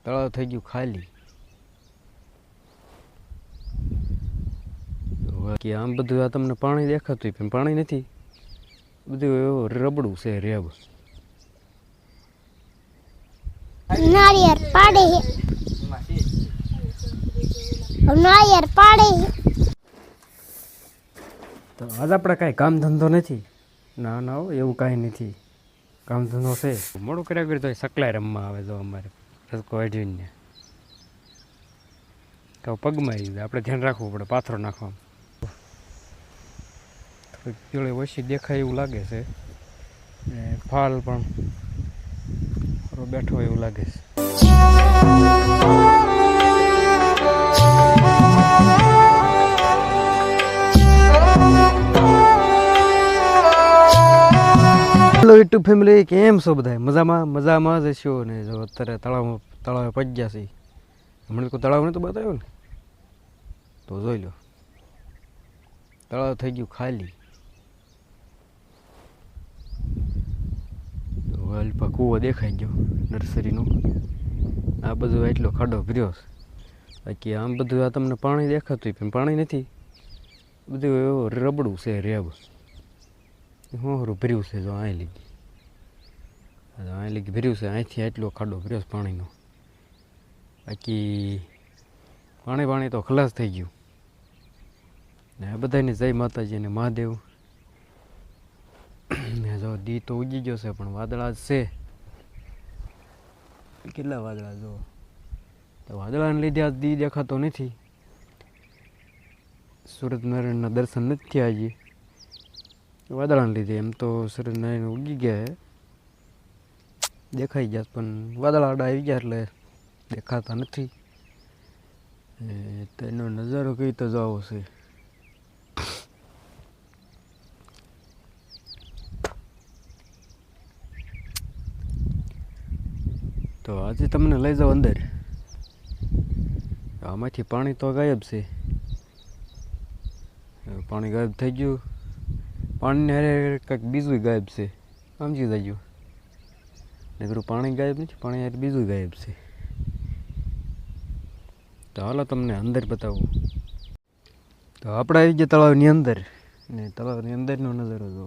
તળાવ થઈ ગયું ખાલી. કે આમ બધું આ તમને પાણી દેખાતું પણ પાણી નથી, બધું એવું રબડું છે રેબ. નારિયેળ પાડે નારિયેળ પાડે. તો આજ આપણે કાંઈ કામ ધંધો નથી. ના ના હો, એવું કાંઈ નથી. કામ ધંધો છે મોડું કર્યા કર્યું તો સકલાય રમવા આવે. તો અમારે રસકો વાઢીને તો પગમાં આવી આપણે ધ્યાન રાખવું પડે. પાથરો નાખવામાં થોડીક પીળે ઓછી દેખાય એવું લાગે છે, ને ફાલ પણ બેઠો એવું લાગે છે. હેલો યુટ્યુબ ફેમિલી, કેમ છો બધા? મજામાં જ હશો ને? જો અત્યારે તળાવે પહોંચ્યા છે. હમણાં કોઈ તળાવ નહોતું બતાવ્યું ને, તો જોઈ લો. તળાવ થઈ ગયું ખાલી. તો કૂવો દેખાઈ ગયો નર્સરીનો. આ બધું એટલો ખાડો ભર્યો છે. બાકી આમ બધું આ તમને પાણી દેખાતું પણ પાણી નથી, બધું એવું રબડું છે રેબ. હું ભર્યું છે જો અહીં લીધી ભર્યું છે. અહીંથી એટલો ખાડો ભર્યો છે પાણીનો. બાકી પાણી તો ખલાસ થઈ ગયું. ને બધાને જય માતાજી અને મહાદેવ. ને જો દી તો ઉગી ગયો છે પણ વાદળા જ છે. કેટલા વાદળા જો, તો વાદળાને લીધે આજ દી દેખાતો નથી. સૂરજનારાયણના દર્શન નથી થયા હજી વાદળાને લીધે. એમ તો સૂરજનારાયણ ઉગી ગયા દેખાઈ ગયા, પણ વાદળા આડા આવી ગયા એટલે દેખાતા નથી. તેનો નજારો કઈ તો જ આવો છે. તો આજે તમને લઈ જાઓ અંદર. આમાંથી પાણી તો ગાયબ છે. પાણી ગાયબ થઈ ગયું. પાણીને હારે કંઈક બીજું ગાયબ છે, સમજી જજો. ને પેલું પાણી ગાયબ નથી, પાણી હારે બીજું ગાયબ છે. તો હાલો તમને અંદર બતાવું. તો આપણે આવી ગયા તળાવની અંદર, ને તળાવની અંદરનો નજારો જો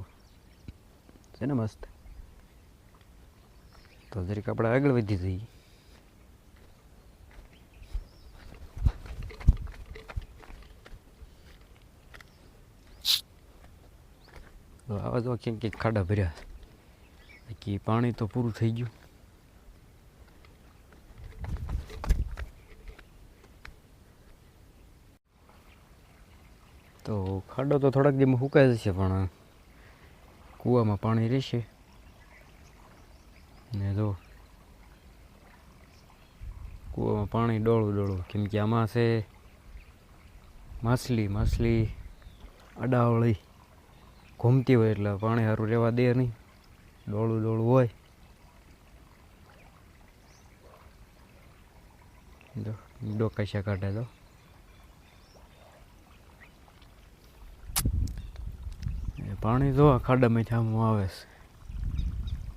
છે ને મસ્ત. તો જરીક આપણે આગળ વધી જઈએ. આવા જો ક્યાંક ખાડા ભર્યા. બાકી પાણી તો પૂરું થઈ ગયું. તો ખાડો તો થોડાક દીમાં સુકાઈ જશે, પણ કૂવામાં પાણી રહેશે. ને જો કૂવામાં પાણી ડોળું, કેમ કે આમાં છે માછલી અડાવળી ઘૂમતી હોય એટલે પાણી સારું રહેવા દે નહીં. ડોળું હોય. જો ડોકાશા કાઢે તો પાણી જો ખાડામાંથી આમ આવે છે.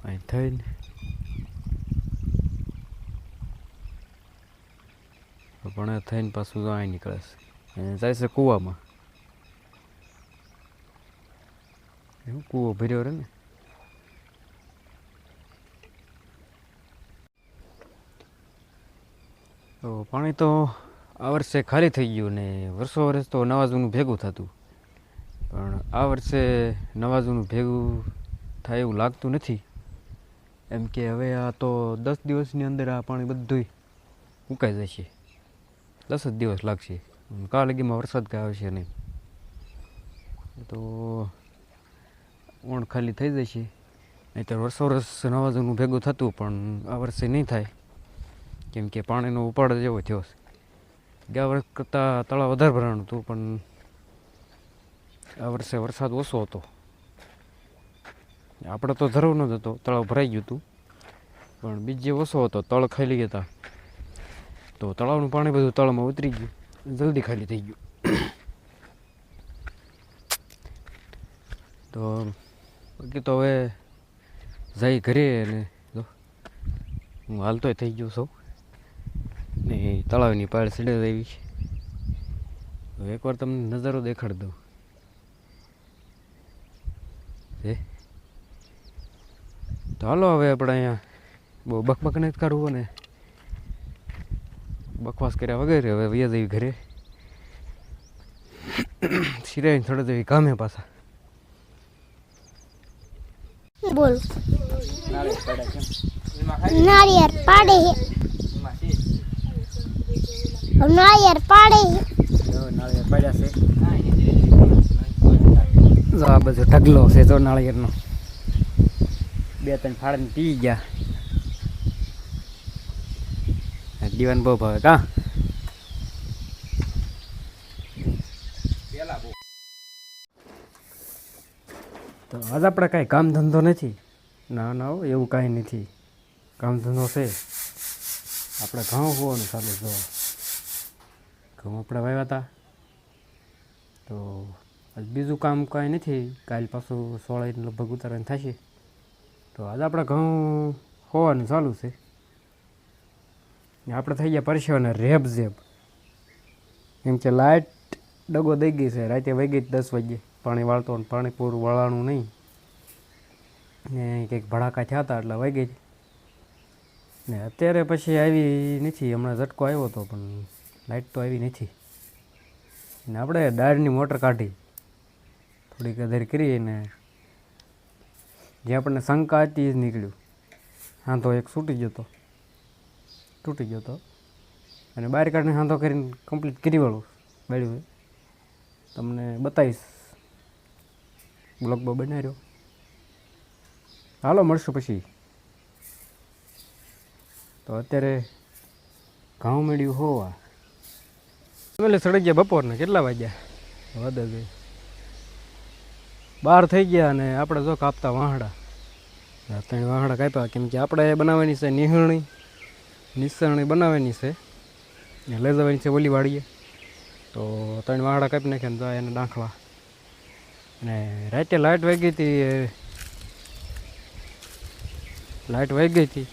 અહીં થઈને પણ થઈને પાછું જો અહીં નીકળે છે, જાય છે કૂવામાં. એવું કૂવો ભર્યો રહે ને. તો પાણી તો આ વર્ષે ખાલી થઈ ગયું ને વર્ષ તો નવા જૂનું ભેગું થતું, પણ આ વર્ષે નવા જૂનું ભેગું થાય એવું લાગતું નથી. એમ કે હવે આ તો 10 દિવસની અંદર આ પાણી બધું ઉકાઈ જશે. 10 જ દિવસ લાગશે. કાલ લગીમાં વરસાદ કાંઈ આવશે નહીં. તો ઓણ ખાલી થઈ જશે. નહીંતર વર્ષ નવા જૂનું ભેગું થતું, પણ આ વર્ષે નહીં થાય. કેમ કે પાણીનો ઉપાડ જેવો થયો છે. ગયા વર્ષ કરતાં તળાવ વધારે ભરાણું હતું, પણ આ વર્ષે વરસાદ ઓછો હતો. આપણે તો જરૂર ન હતો, તળાવ ભરાઈ ગયું હતું, પણ બીજે ઓછો હતો. તળ ખાલી ગયા હતા, તો તળાવનું પાણી બધું તળમાં ઉતરી ગયું, જલ્દી ખાલી થઈ ગયું. તો બાકી તો હવે જઈ ઘરે, અને હું હાલતોય થઈ ગયો છું. તળાવની પાળ સડે એવી છે. હવે એકવાર તમને નજારો દેખાડી દઉં. હે તો હાલો હવે આપણે અહીંયા બહુ બકબક નથી કરવું ને બકવાસ કર્યા વગેરે હવે વૈયા દેવી ઘરે સિરાઈને થોડા દેવી કામે પાછા. બોલ નારિયેળ પાડે હે નારિયેળ પાડે હે આ બધો ઢગલો છે તો નાળિયેરનો 2-3 ફાળીને પી ગયા. દીવાન બહુ ભાવે કા તો આજ આપણે કાંઈ કામ ધંધો નથી. ના ના હો એવું કાંઈ નથી. કામ ધંધો છે આપણે ઘઉં હોવાનું ચાલુ. જો ઘઉં આપણે વાવ્યા હતા તો આજ બીજું કામ કાંઈ નથી. કાલ પાછું સોળાઈને લગભગ ઉતારવાનું થશે. તો આજે આપણે ઘઉં હોવાનું ચાલુ છે. આપણે થઈ ગયા પરસેવાના રેબ ઝેબ. એમ કે લાઇટ ડગો દઈ ગઈ છે. રાતે વહી ગઈ 10 વાગે પાણી વાળતો ને પાણી પૂરું વળાણું નહીં ને કંઈક ભડાકા થયા હતા એટલે વહી ગઈ ને અત્યારે પછી આવી નથી. હમણાં ઝટકો આવ્યો હતો પણ લાઇટ તો આવી નથી. ને આપણે ડાયરની મોટર કાઢી થોડીક અધેર કરી ને જે આપણને શંકા હતી એ જ નીકળ્યું. હા તો એક તૂટી ગયો હતો અને બહાર કાઢીને હાંધો કરીને કમ્પ્લીટ કરી વાળું બેડ્યું તમને બતાવીશ. બ્લોગ બનાવ્યો. હાલો મળશું પછી. તો અત્યારે ઘઉં મળ્યું હોવા એટલે સડી ગયા બપોરને કેટલા વાગ્યા વધે 12 થઈ ગયા અને આપણે જો કાપતા વાહડા 3 વાહડા કાપ્યા. કેમ કે આપણે બનાવવાની છે નિસરણી બનાવવાની છે ને લઈ જવાની છે ઓલી વાળીએ. તો 3 વાહડા કાપી નાખ્યા ને તો એને નાખવા. અને રાતે લાઇટ વહી ગઈ હતી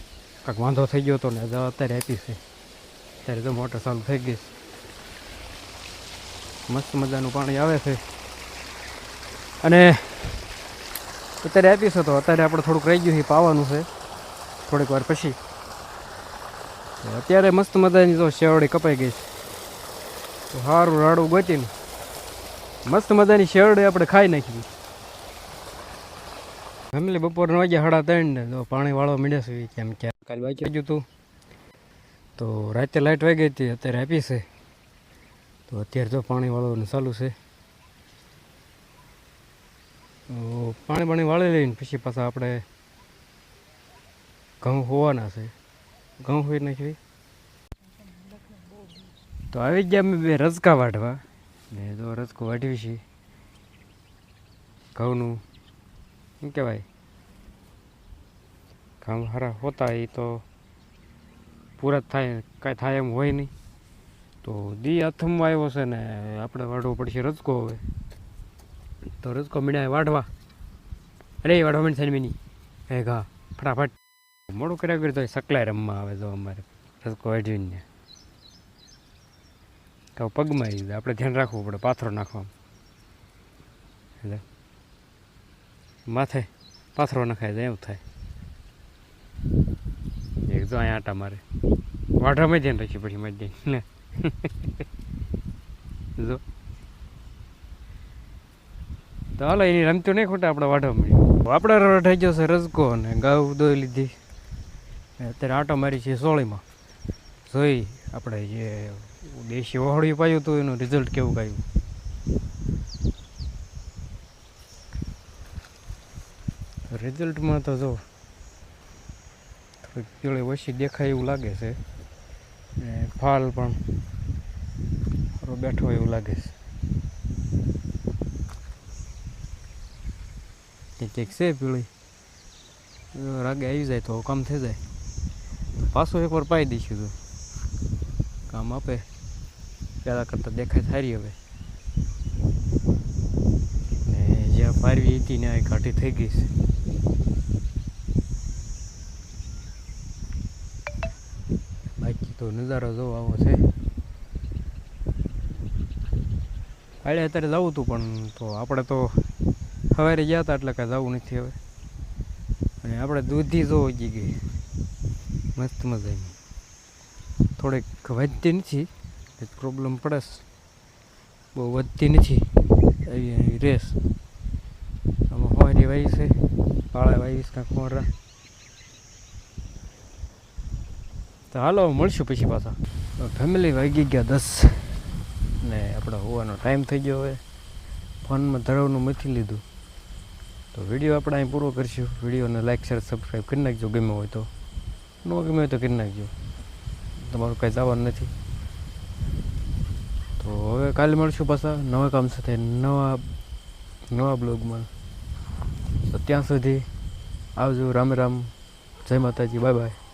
કાંઈક વાંધો થઈ ગયો હતો ને અત્યારે આપી છે. અત્યારે તો મોટર ચાલુ થઈ ગઈ છે. મસ્ત મજાનું પાણી આવે છે અને અત્યારે આપીશું. તો અત્યારે આપણે થોડુંક રહી ગયું છે પાવાનું છે થોડીક વાર પછી. અત્યારે મસ્ત મજાની તો શેરડી કપાઈ ગઈ છે. તો સારું રાડું ગોતીને મસ્ત મજાની શેરડી આપણે ખાઈ નાખી. ફેમિલી બપોરના વાગ્યા 3:30 ને તો પાણી વાળવા માંડ્યા છે. કેમ કે કાલે વાંચી ગયું હતું તો રાતે લાઇટ વહી ગઈ હતી. અત્યારે આપી છે તો અત્યારે તો પાણી વાળવાનું ચાલુ છે. તો પાણી વાળી લઈને પછી પાછા આપણે ઘઉં હોવાના છે. ઘઉં હોઈ નાખવી. તો આવી ગયા અમે 2 રજકા વાઢવા ને તો રજકો વાઢવી છે ઘઉંનું. શું કહેવાય ઘઉં સારા હોતા એ તો પૂરા જ થાય. કાંઈ થાય એમ હોય નહીં. તો દી હાથમાં આવ્યો છે ને આપણે વાઢવો પડશે રજકો. હવે તો રજકો મીડા વાઢવા. અરે વાઢવા મીડ થાય મીની હે ઘા ફટાફટ મોડું કર્યા કર્યું તો સકલાય રમવા આવે. તો અમારે રજકો વાઢવીને કહું પગમાં આવી જાય. આપણે ધ્યાન રાખવું પડે પાથરો નાખવામાં. એટલે માથે પાથરો નખાય જાય એવું થાય. એક જો અહીંયા આટા મારે વાઢવામાં ધ્યાન રાખી પછી મજા ને જો તો હાલો એની રમતું નહીં ખોટા આપણે વાઢવા મળ્યું. આપણે થઈ ગયો છે રજકો અને ગાઉ દોઈ લીધી. અત્યારે આટો મારી છે સોળીમાં. જોઈ આપણે જે દેશી ઓહળિયું પાયું હતું એનું રિઝલ્ટ કેવું આવ્યું. રિઝલ્ટમાં તો જો થોડીક પીળી ઓછી દેખાય એવું લાગે છે ને ફાલ પણ બેઠો એવું લાગે છે. કંઈક છે પીળી રાગે આવી જાય તો કામ થઈ જાય. પાછું એકવાર પાઈ દઈશું તો કામ આપે. પહેલાં કરતાં દેખાય સારી હવે ને જ્યાં પારવી હતી ને ઘાટી થઈ ગઈ છે. બાકી તો નજારો જો આવો છે. આડે અત્યારે જવું હતું પણ તો આપણે તો સવારે ગયા હતા એટલે કાંઈ જવું નથી હવે. અને આપણે દૂધી જો ઉગી ગઈ મસ્ત મજાની. થોડીક વધતી નથી એક પ્રોબ્લેમ પડે છે, બહુ વધતી નથી એવી એવી રેસ. આમાં હોરી વાવી છે, પાળા વાવીશ કાંઈક ખોરા. તો હાલો મળશું પછી પાછા. ફેમિલી વાગી ગયા 10 ને આપણે હોવાનો ટાઈમ થઈ ગયો. હવે ફોનમાં ધરાવનું મથી લીધું તો વિડીયો આપણે અહીં પૂરો કરીશું. વિડીયોને લાઈક શેર સબસ્ક્રાઈબ કરી નાખજો, ગમે હોય તો. ન ગમે હોય તો કરી નાખજો, તમારું કાંઈ જવાનું નથી. તો હવે કાલે મળશું પાછા નવા કામ સાથે નવા બ્લોગમાં. તો ત્યાં સુધી આવજો. રામ રામ, જય માતાજી, બાય બાય.